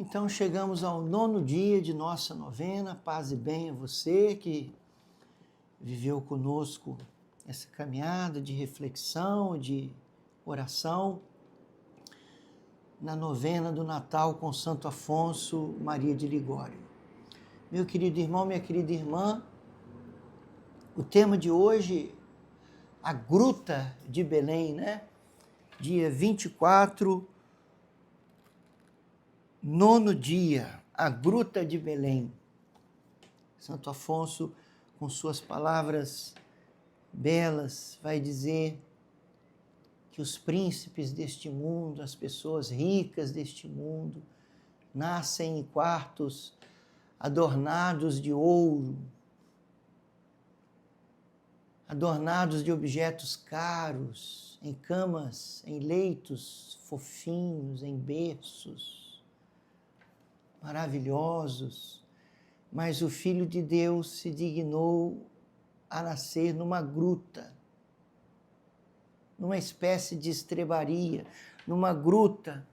Então chegamos ao 9º dia de nossa novena. Paz e bem a você que viveu conosco essa caminhada de reflexão, de oração, na novena do Natal com Santo Afonso Maria de Ligório. Meu querido irmão, minha querida irmã, o tema de hoje, a Gruta de Belém, né? Dia 24, 9º dia, a Gruta de Belém. Santo Afonso, com suas palavras belas, vai dizer que os príncipes deste mundo, as pessoas ricas deste mundo, nascem em quartos adornados de ouro, adornados de objetos caros, em camas, em leitos fofinhos, em berços maravilhosos, mas o Filho de Deus se dignou a nascer numa gruta, numa espécie de estrebaria, numa gruta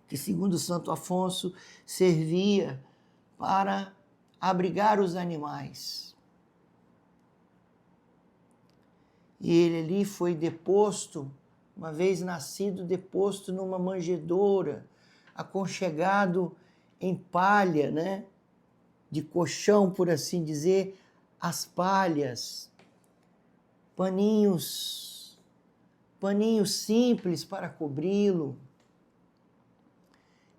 que, segundo Santo Afonso, servia para abrigar os animais. E ele ali foi deposto, uma vez nascido, deposto numa manjedoura, aconchegado em palha, né? De colchão, por assim dizer, as palhas, paninhos simples para cobri-lo.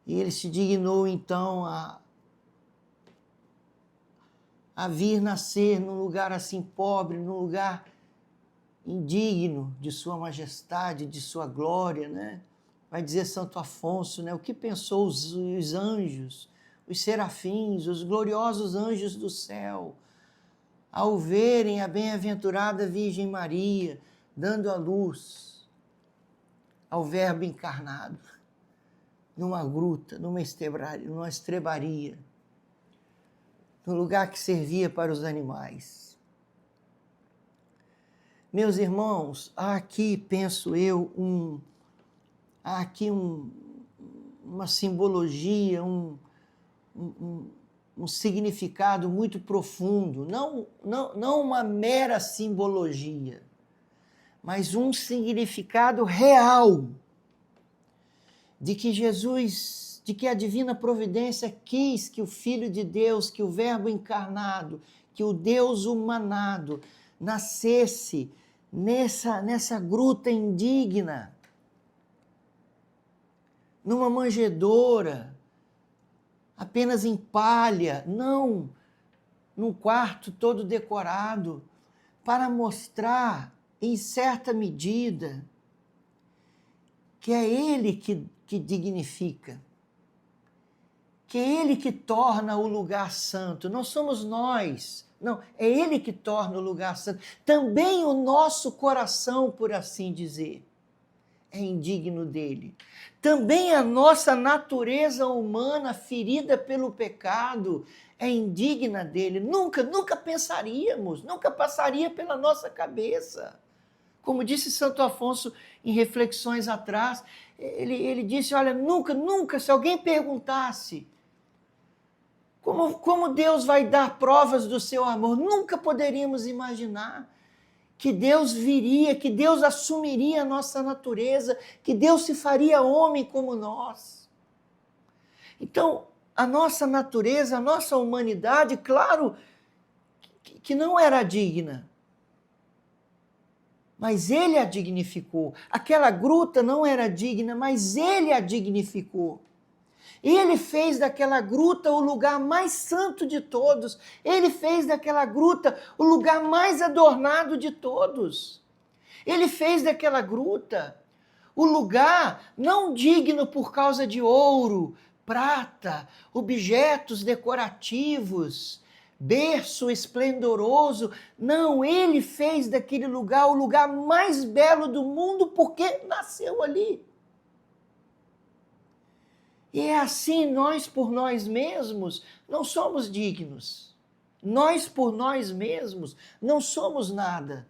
E ele se dignou então a vir nascer num lugar assim pobre, num lugar indigno de sua majestade, de sua glória, né? Vai dizer Santo Afonso, né? O que pensou os anjos, os serafins, os gloriosos anjos do céu, ao verem a bem-aventurada Virgem Maria dando à luz ao Verbo encarnado, numa gruta, numa estrebaria, no lugar que servia para os animais. Meus irmãos, há aqui, penso eu, uma simbologia, um significado muito profundo, não uma mera simbologia, mas um significado real de que a divina providência quis que o Filho de Deus, que o Verbo encarnado, que o Deus humanado nascesse nessa gruta indigna, numa manjedoura, apenas em palha, não num quarto todo decorado, para mostrar, em certa medida, que é Ele que dignifica, que é Ele que torna o lugar santo, não somos nós, não, é Ele que torna o lugar santo. Também o nosso coração, por assim dizer, é indigno dele. Também a nossa natureza humana, ferida pelo pecado, é indigna dele. Nunca pensaríamos, nunca passaria pela nossa cabeça. Como disse Santo Afonso em reflexões atrás, ele disse, olha, nunca, se alguém perguntasse como Deus vai dar provas do seu amor, nunca poderíamos imaginar que Deus viria, que Deus assumiria a nossa natureza, que Deus se faria homem como nós. Então, a nossa natureza, a nossa humanidade, claro, que não era digna, mas Ele a dignificou. Aquela gruta não era digna, mas Ele a dignificou. Ele fez daquela gruta o lugar mais santo de todos. Ele fez daquela gruta o lugar mais adornado de todos. Ele fez daquela gruta o lugar não digno por causa de ouro, prata, objetos decorativos, berço esplendoroso. Não, ele fez daquele lugar o lugar mais belo do mundo porque nasceu ali. E é assim, nós por nós mesmos não somos dignos. Nós por nós mesmos não somos nada.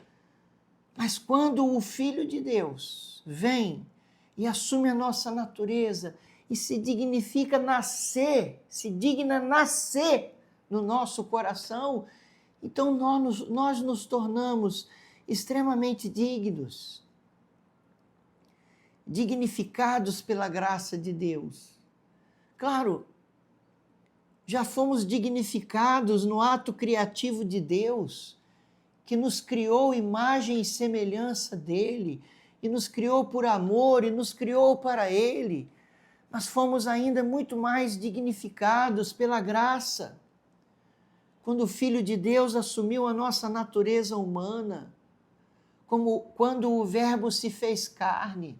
Mas quando o Filho de Deus vem e assume a nossa natureza e se dignifica nascer, se digna nascer no nosso coração, então nós nos tornamos extremamente dignos, dignificados pela graça de Deus. Claro, já fomos dignificados no ato criativo de Deus, que nos criou imagem e semelhança dele, e nos criou por amor, e nos criou para ele. Mas fomos ainda muito mais dignificados pela graça, quando o Filho de Deus assumiu a nossa natureza humana, como quando o Verbo se fez carne.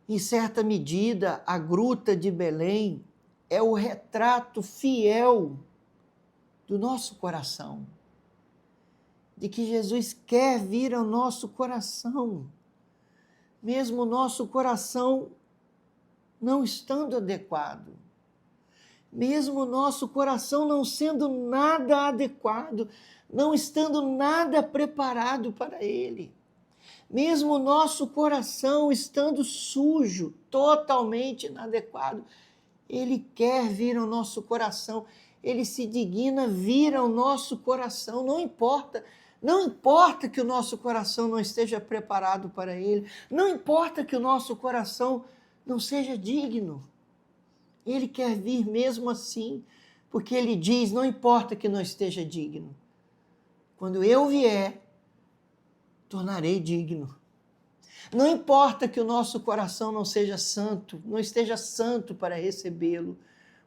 Em certa medida, a gruta de Belém é o retrato fiel do nosso coração, de que Jesus quer vir ao nosso coração, mesmo o nosso coração não estando adequado, mesmo o nosso coração não sendo nada adequado, não estando nada preparado para Ele, mesmo o nosso coração estando sujo, totalmente inadequado, Ele quer vir ao nosso coração, Ele se digna vir ao nosso coração, não importa que o nosso coração não esteja preparado para Ele, não importa que o nosso coração não seja digno, Ele quer vir mesmo assim, porque Ele diz, não importa que não esteja digno, quando eu vier, tornarei digno. Não importa que o nosso coração não seja santo, não esteja santo para recebê-lo,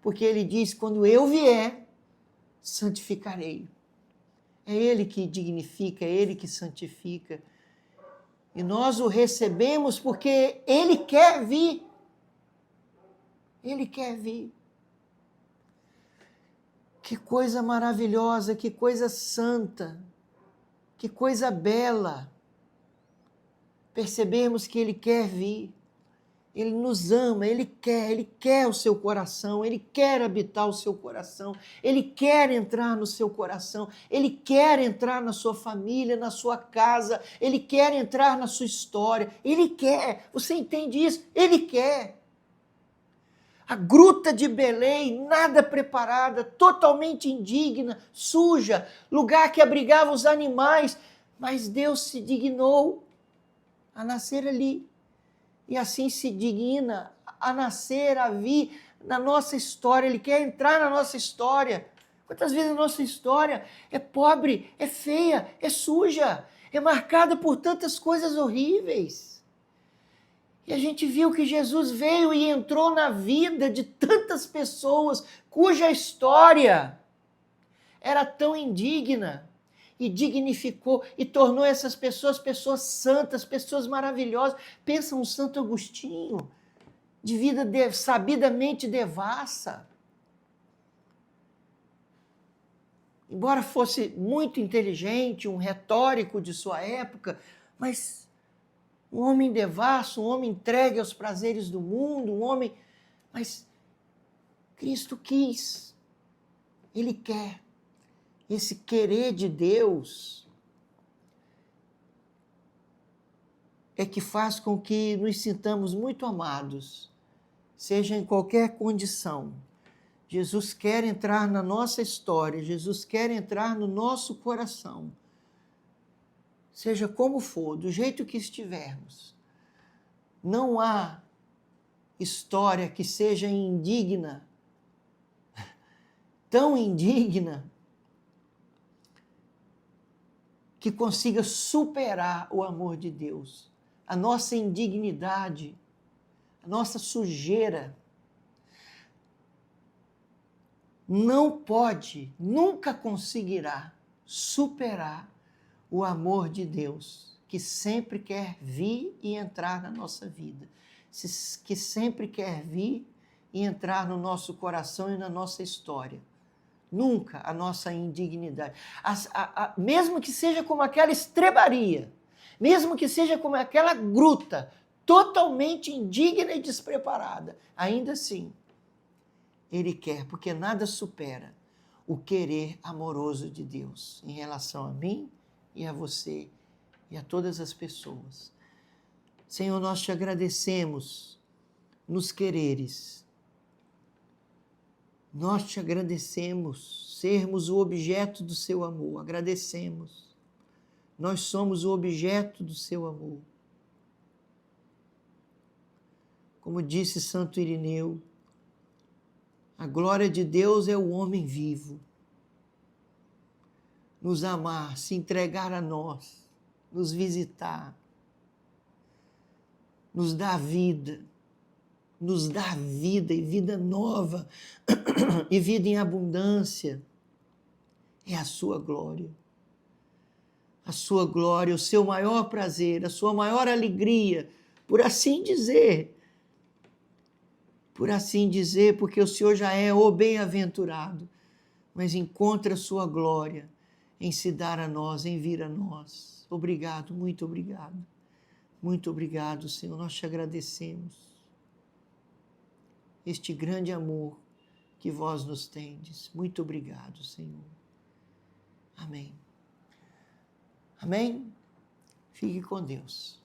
porque Ele diz, quando eu vier, santificarei. É Ele que dignifica, é Ele que santifica. E nós o recebemos porque Ele quer vir. Ele quer vir. Que coisa maravilhosa, que coisa santa, que coisa bela. Percebermos que Ele quer vir. Ele nos ama, Ele quer o seu coração, Ele quer habitar o seu coração, Ele quer entrar no seu coração, Ele quer entrar na sua família, na sua casa, Ele quer entrar na sua história, Ele quer, você entende isso? Ele quer. A gruta de Belém, nada preparada, totalmente indigna, suja, lugar que abrigava os animais, mas Deus se dignou a nascer ali. E assim se digna a nascer, a vir na nossa história. Ele quer entrar na nossa história. Quantas vezes a nossa história é pobre, é feia, é suja, é marcada por tantas coisas horríveis. E a gente viu que Jesus veio e entrou na vida de tantas pessoas cuja história era tão indigna, e dignificou e tornou essas pessoas santas, pessoas maravilhosas. Pensa um Santo Agostinho, de vida sabidamente devassa. Embora fosse muito inteligente, um retórico de sua época, mas um homem devasso, um homem entregue aos prazeres do mundo, um homem... Mas Cristo quis, Ele quer. Esse querer de Deus é que faz com que nos sintamos muito amados, seja em qualquer condição. Jesus quer entrar na nossa história, Jesus quer entrar no nosso coração, seja como for, do jeito que estivermos. Não há história que seja indigna, tão indigna, que consiga superar o amor de Deus, a nossa indignidade, a nossa sujeira. Não pode, nunca conseguirá superar o amor de Deus, que sempre quer vir e entrar na nossa vida, que sempre quer vir e entrar no nosso coração e na nossa história. Nunca a nossa indignidade. Mesmo que seja como aquela estrebaria, mesmo que seja como aquela gruta, totalmente indigna e despreparada, ainda assim, Ele quer, porque nada supera o querer amoroso de Deus em relação a mim e a você e a todas as pessoas. Senhor, nós te agradecemos nos quereres. Nós te agradecemos, sermos o objeto do seu amor, agradecemos. Nós somos o objeto do seu amor. Como disse Santo Irineu, a glória de Deus é o homem vivo. Nos amar, se entregar a nós, nos visitar, nos dar vida e vida nova e vida em abundância. É a sua glória. A sua glória, o seu maior prazer, a sua maior alegria, por assim dizer, porque o Senhor já é o bem-aventurado, mas encontra a sua glória em se dar a nós, em vir a nós. Obrigado, muito obrigado. Muito obrigado, Senhor, nós te agradecemos. Este grande amor que vós nos tendes. Muito obrigado, Senhor. Amém. Amém? Fique com Deus.